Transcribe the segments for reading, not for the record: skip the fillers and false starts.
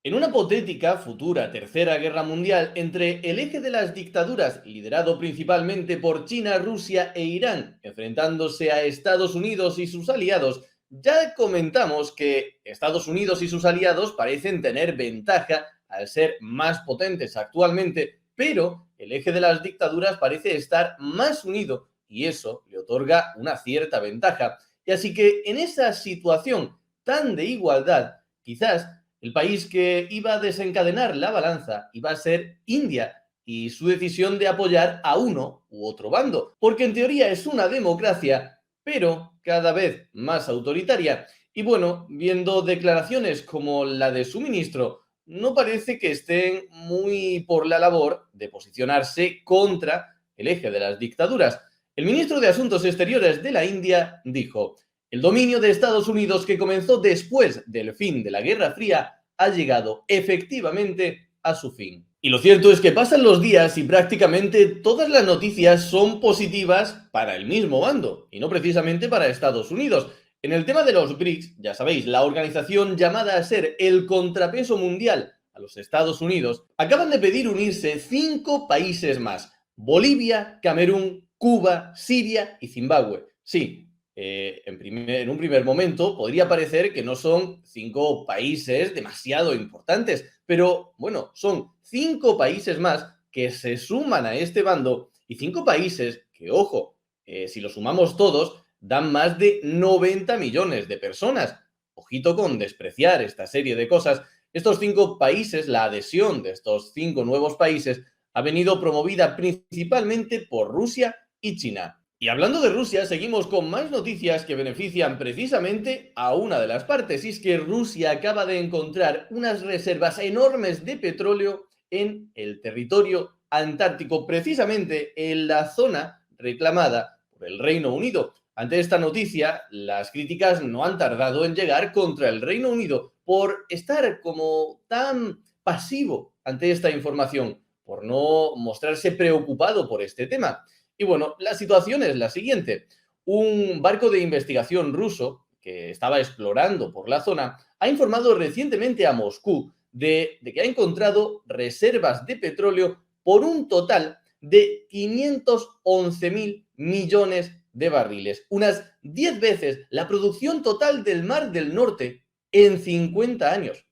En una hipotética futura tercera guerra mundial entre el eje de las dictaduras, liderado principalmente por China, Rusia e Irán, enfrentándose a Estados Unidos y sus aliados, ya comentamos que Estados Unidos y sus aliados parecen tener ventaja al ser más potentes actualmente, pero el eje de las dictaduras parece estar más unido y eso le otorga una cierta ventaja. Y así que en esa situación tan de igualdad, quizás el país que iba a desencadenar la balanza iba a ser India y su decisión de apoyar a uno u otro bando, porque en teoría es una democracia, pero cada vez más autoritaria. Y bueno, viendo declaraciones como la de su ministro, no parece que estén muy por la labor de posicionarse contra el eje de las dictaduras. El ministro de Asuntos Exteriores de la India dijo: el dominio de Estados Unidos, que comenzó después del fin de la Guerra Fría, ha llegado efectivamente a su fin. Y lo cierto es que pasan los días y prácticamente todas las noticias son positivas para el mismo bando, y no precisamente para Estados Unidos. En el tema de los BRICS, ya sabéis, la organización llamada a ser el contrapeso mundial a los Estados Unidos, acaban de pedir unirse 5 países más: Bolivia, Camerún, Cuba, Siria y Zimbabue. Sí, en un primer momento podría parecer que no son 5 países demasiado importantes, pero bueno, son 5 países más que se suman a este bando y 5 países que, ojo, si los sumamos todos, dan más de 90 millones de personas. Ojito con despreciar esta serie de cosas. Estos 5 países, la adhesión de estos 5 nuevos países ha venido promovida principalmente por Rusia y China. Y hablando de Rusia, seguimos con más noticias que benefician precisamente a una de las partes, y es que Rusia acaba de encontrar unas reservas enormes de petróleo en el territorio antártico, precisamente en la zona reclamada por el Reino Unido. Ante esta noticia, las críticas no han tardado en llegar contra el Reino Unido por estar como tan pasivo ante esta información, por no mostrarse preocupado por este tema. Y bueno, la situación es la siguiente. Un barco de investigación ruso que estaba explorando por la zona ha informado recientemente a Moscú de que ha encontrado reservas de petróleo por un total de 511.000 millones de barriles, unas 10 veces la producción total del Mar del Norte en 50 años.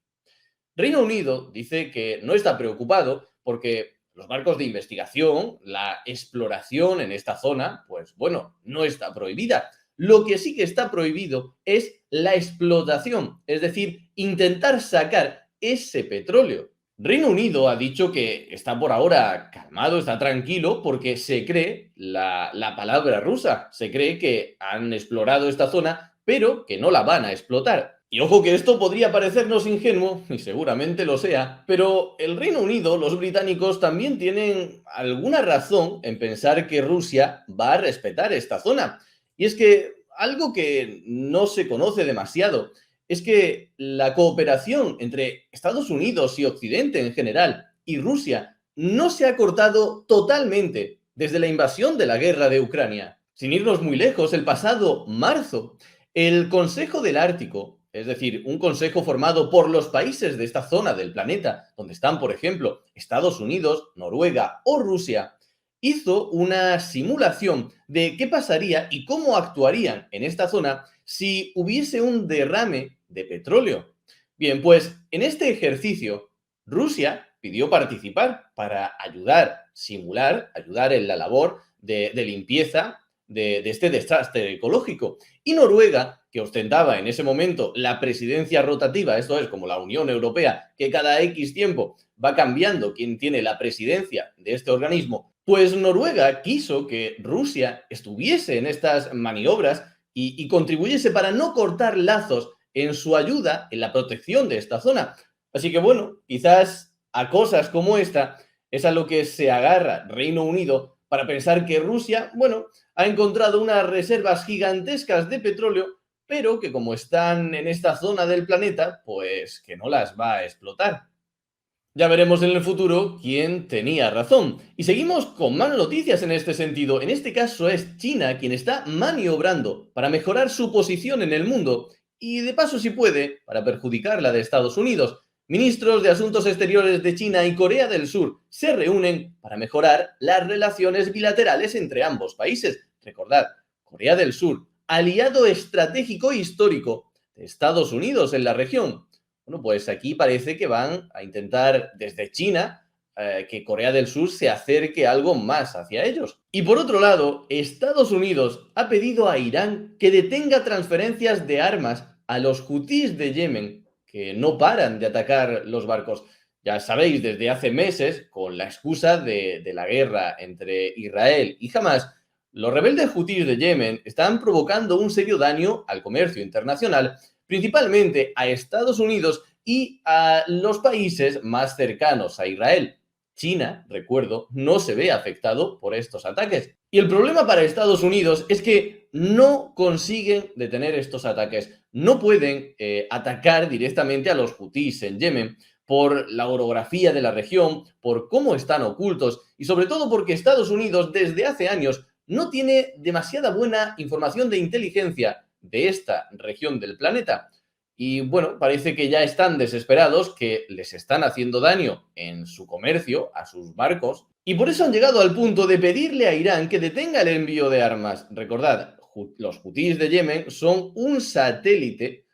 Reino Unido dice que no está preocupado porque los barcos de investigación, la exploración en esta zona, pues bueno, no está prohibida. Lo que sí que está prohibido es la explotación, es decir, intentar sacar ese petróleo. Reino Unido ha dicho que está por ahora calmado, está tranquilo, porque se cree la palabra rusa, se cree que han explorado esta zona, pero que no la van a explotar. Y ojo que esto podría parecernos ingenuo, y seguramente lo sea, pero el Reino Unido, los británicos, también tienen alguna razón en pensar que Rusia va a respetar esta zona. Y es que algo que no se conoce demasiado es que la cooperación entre Estados Unidos y Occidente en general y Rusia no se ha cortado totalmente desde la invasión de la guerra de Ucrania. Sin irnos muy lejos, el pasado marzo, el Consejo del Ártico, es decir, un consejo formado por los países de esta zona del planeta, donde están, por ejemplo, Estados Unidos, Noruega o Rusia, hizo una simulación de qué pasaría y cómo actuarían en esta zona si hubiese un derrame de petróleo. Bien, pues en este ejercicio, Rusia pidió participar para ayudar, simular, ayudar en la labor de limpieza de este desastre ecológico. Y Noruega, que ostentaba en ese momento la presidencia rotativa, esto es como la Unión Europea, que cada X tiempo va cambiando quién tiene la presidencia de este organismo, pues Noruega quiso que Rusia estuviese en estas maniobras y contribuyese para no cortar lazos en su ayuda en la protección de esta zona. Así que bueno, quizás a cosas como esta es a lo que se agarra Reino Unido para pensar que Rusia, bueno, ha encontrado unas reservas gigantescas de petróleo, pero que como están en esta zona del planeta, pues que no las va a explotar. Ya veremos en el futuro quién tenía razón. Y seguimos con más noticias en este sentido. En este caso es China quien está maniobrando para mejorar su posición en el mundo y de paso, si puede, para perjudicar la de Estados Unidos. Ministros de Asuntos Exteriores de China y Corea del Sur se reúnen para mejorar las relaciones bilaterales entre ambos países. Recordad, Corea del Sur, aliado estratégico e histórico de Estados Unidos en la región. Bueno, pues aquí parece que van a intentar desde China que Corea del Sur se acerque algo más hacia ellos. Y por otro lado, Estados Unidos ha pedido a Irán que detenga transferencias de armas a los hutíes de Yemen, que no paran de atacar los barcos. Ya sabéis, desde hace meses, con la excusa de la guerra entre Israel y Hamas, los rebeldes hutíes de Yemen están provocando un serio daño al comercio internacional, principalmente a Estados Unidos y a los países más cercanos a Israel. China, recuerdo, no se ve afectado por estos ataques. Y el problema para Estados Unidos es que no consiguen detener estos ataques. No pueden atacar directamente a los hutíes en Yemen por la orografía de la región, por cómo están ocultos y sobre todo porque Estados Unidos desde hace años no tiene demasiada buena información de inteligencia de esta región del planeta. Y bueno, parece que ya están desesperados, que les están haciendo daño en su comercio, a sus barcos, y por eso han llegado al punto de pedirle a Irán que detenga el envío de armas. Recordad, los hutíes de Yemen son un satélite,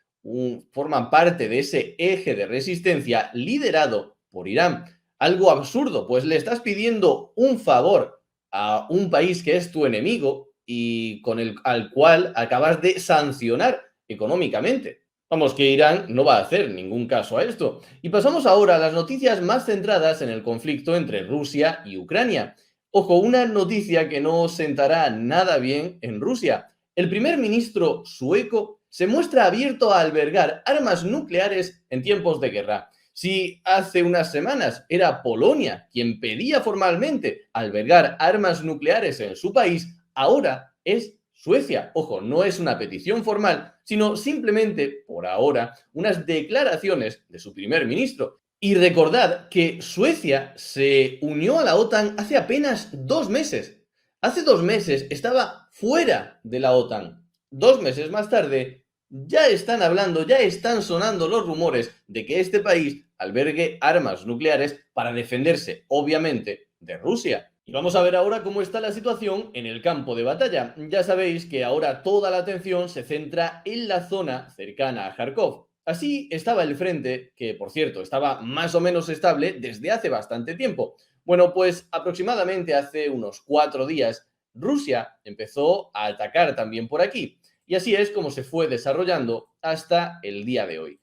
forman parte de ese eje de resistencia liderado por Irán. Algo absurdo, pues le estás pidiendo un favor a un país que es tu enemigo y al cual acabas de sancionar económicamente. Vamos, que Irán no va a hacer ningún caso a esto. Y pasamos ahora a las noticias más centradas en el conflicto entre Rusia y Ucrania. Ojo, una noticia que no sentará nada bien en Rusia. El primer ministro sueco se muestra abierto a albergar armas nucleares en tiempos de guerra. Si hace unas semanas era Polonia quien pedía formalmente albergar armas nucleares en su país, ahora es Suecia. Ojo, no es una petición formal, sino simplemente, por ahora, unas declaraciones de su primer ministro. Y recordad que Suecia se unió a la OTAN hace apenas 2 meses. Hace 2 meses estaba fuera de la OTAN. 2 meses más tarde ya están hablando, ya están sonando los rumores de que este país albergue armas nucleares para defenderse, obviamente, de Rusia. Y vamos a ver ahora cómo está la situación en el campo de batalla. Ya sabéis que ahora toda la atención se centra en la zona cercana a Kharkov. Así estaba el frente, que por cierto estaba más o menos estable desde hace bastante tiempo. Bueno, pues aproximadamente hace unos 4 días, Rusia empezó a atacar también por aquí. Y así es como se fue desarrollando hasta el día de hoy.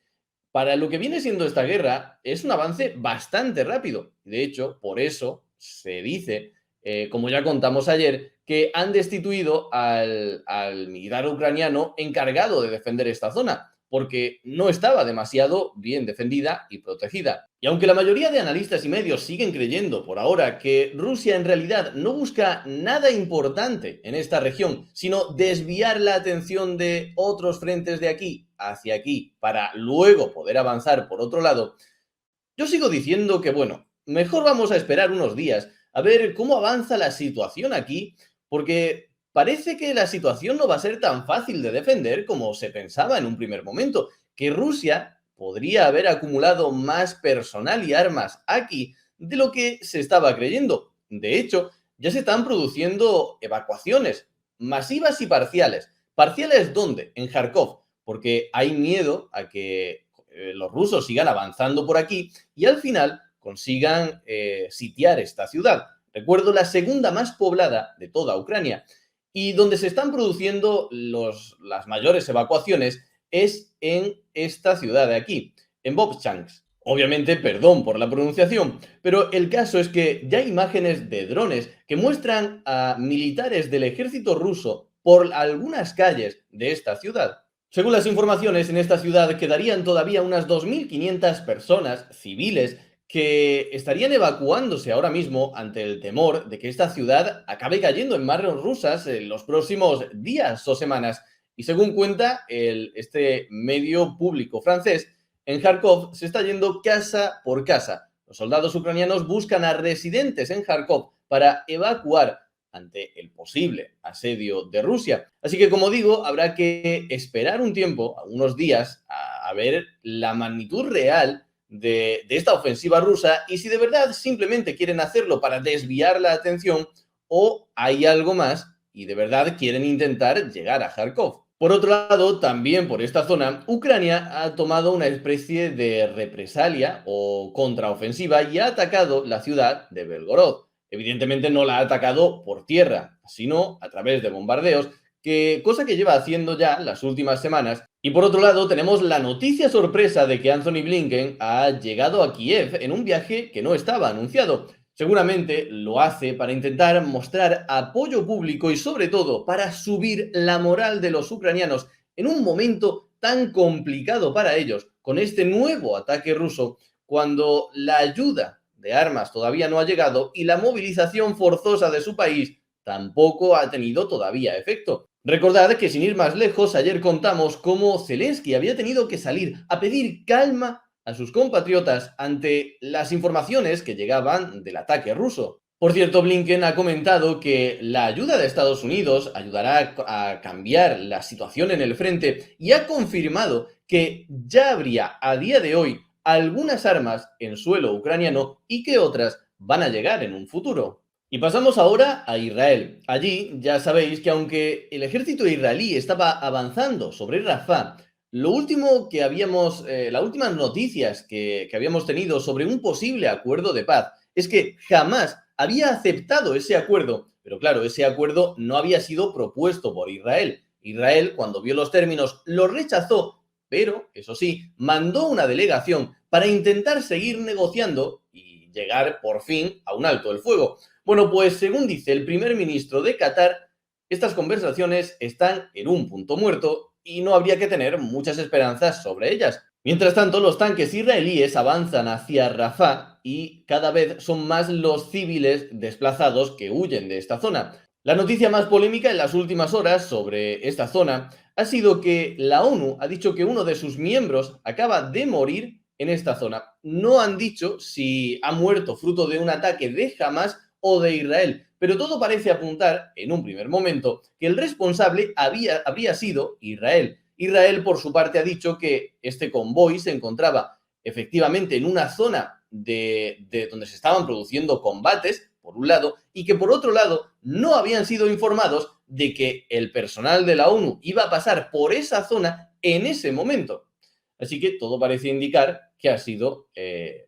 Para lo que viene siendo esta guerra, es un avance bastante rápido. De hecho, por eso se dice, como ya contamos ayer, que han destituido al militar ucraniano encargado de defender esta zona, porque no estaba demasiado bien defendida y protegida. Y aunque la mayoría de analistas y medios siguen creyendo por ahora que Rusia en realidad no busca nada importante en esta región, sino desviar la atención de otros frentes de aquí hacia aquí para luego poder avanzar por otro lado, yo sigo diciendo que, bueno, mejor vamos a esperar unos días a ver cómo avanza la situación aquí, porque parece que la situación no va a ser tan fácil de defender como se pensaba en un primer momento, que Rusia podría haber acumulado más personal y armas aquí de lo que se estaba creyendo. De hecho, ya se están produciendo evacuaciones masivas y parciales. ¿Parciales dónde? En Kharkov, porque hay miedo a que los rusos sigan avanzando por aquí y al final consigan sitiar esta ciudad. Recuerdo, la segunda más poblada de toda Ucrania y donde se están produciendo las mayores evacuaciones es en esta ciudad de aquí, en Vovchansk. Obviamente, perdón por la pronunciación, pero el caso es que ya hay imágenes de drones que muestran a militares del ejército ruso por algunas calles de esta ciudad. Según las informaciones, en esta ciudad quedarían todavía unas 2.500 personas civiles que estarían evacuándose ahora mismo ante el temor de que esta ciudad acabe cayendo en manos rusas en los próximos días o semanas. Y según cuenta este medio público francés, en Kharkov se está yendo casa por casa. Los soldados ucranianos buscan a residentes en Kharkov para evacuar ante el posible asedio de Rusia. Así que, como digo, habrá que esperar un tiempo, unos días, a ver la magnitud real de esta ofensiva rusa y si de verdad simplemente quieren hacerlo para desviar la atención o hay algo más y de verdad quieren intentar llegar a Kharkov. Por otro lado, también por esta zona, Ucrania ha tomado una especie de represalia o contraofensiva y ha atacado la ciudad de Belgorod. Evidentemente no la ha atacado por tierra, sino a través de bombardeos, cosa que lleva haciendo ya las últimas semanas. Y por otro lado, tenemos la noticia sorpresa de que Anthony Blinken ha llegado a Kiev en un viaje que no estaba anunciado. Seguramente lo hace para intentar mostrar apoyo público y sobre todo para subir la moral de los ucranianos en un momento tan complicado para ellos, con este nuevo ataque ruso, cuando la ayuda de armas todavía no ha llegado y la movilización forzosa de su país tampoco ha tenido todavía efecto. Recordad que sin ir más lejos, ayer contamos cómo Zelensky había tenido que salir a pedir calma a sus compatriotas ante las informaciones que llegaban del ataque ruso. Por cierto, Blinken ha comentado que la ayuda de Estados Unidos ayudará a cambiar la situación en el frente y ha confirmado que ya habría a día de hoy algunas armas en suelo ucraniano y que otras van a llegar en un futuro. Y pasamos ahora a Israel. Allí ya sabéis que aunque el ejército israelí estaba avanzando sobre Rafah, lo último que las últimas noticias que habíamos tenido sobre un posible acuerdo de paz es que jamás había aceptado ese acuerdo, pero claro, ese acuerdo no había sido propuesto por Israel. Israel, cuando vio los términos, lo rechazó, pero, eso sí, mandó una delegación para intentar seguir negociando y llegar por fin a un alto el fuego. Bueno, pues según dice el primer ministro de Qatar, estas conversaciones están en un punto muerto y no habría que tener muchas esperanzas sobre ellas. Mientras tanto, los tanques israelíes avanzan hacia Rafah y cada vez son más los civiles desplazados que huyen de esta zona. La noticia más polémica en las últimas horas sobre esta zona ha sido que la ONU ha dicho que uno de sus miembros acaba de morir en esta zona. No han dicho si ha muerto fruto de un ataque de Hamas o de Israel, pero todo parece apuntar, en un primer momento, que el responsable habría sido Israel. Israel, por su parte, ha dicho que este convoy se encontraba efectivamente en una zona de donde se estaban produciendo combates, por un lado, y que por otro lado no habían sido informados de que el personal de la ONU iba a pasar por esa zona en ese momento. Así que todo parece indicar que ha sido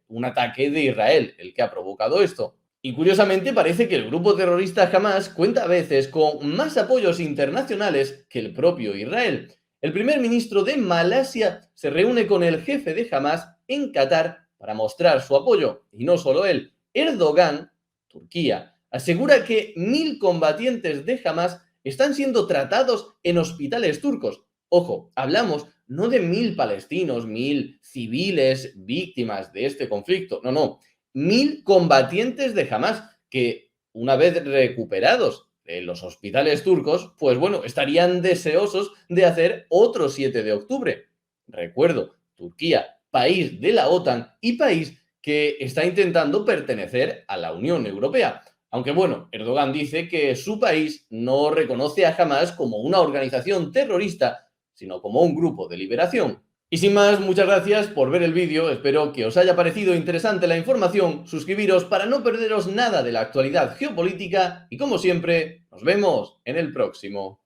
un ataque de Israel el que ha provocado esto. Y curiosamente parece que el grupo terrorista Hamas cuenta a veces con más apoyos internacionales que el propio Israel. El primer ministro de Malasia se reúne con el jefe de Hamas en Qatar para mostrar su apoyo. Y no solo él. Erdogan, Turquía, asegura que 1.000 combatientes de Hamas están siendo tratados en hospitales turcos. Ojo, hablamos no de 1.000 palestinos, 1.000 civiles víctimas de este conflicto. No, no. 1.000 combatientes de Hamas que, una vez recuperados en los hospitales turcos, pues bueno, estarían deseosos de hacer otro 7 de octubre. Recuerdo, Turquía, país de la OTAN y país que está intentando pertenecer a la Unión Europea. Aunque bueno, Erdogan dice que su país no reconoce a Hamas como una organización terrorista, sino como un grupo de liberación. Y sin más, muchas gracias por ver el vídeo, espero que os haya parecido interesante la información, suscribiros para no perderos nada de la actualidad geopolítica y como siempre, nos vemos en el próximo.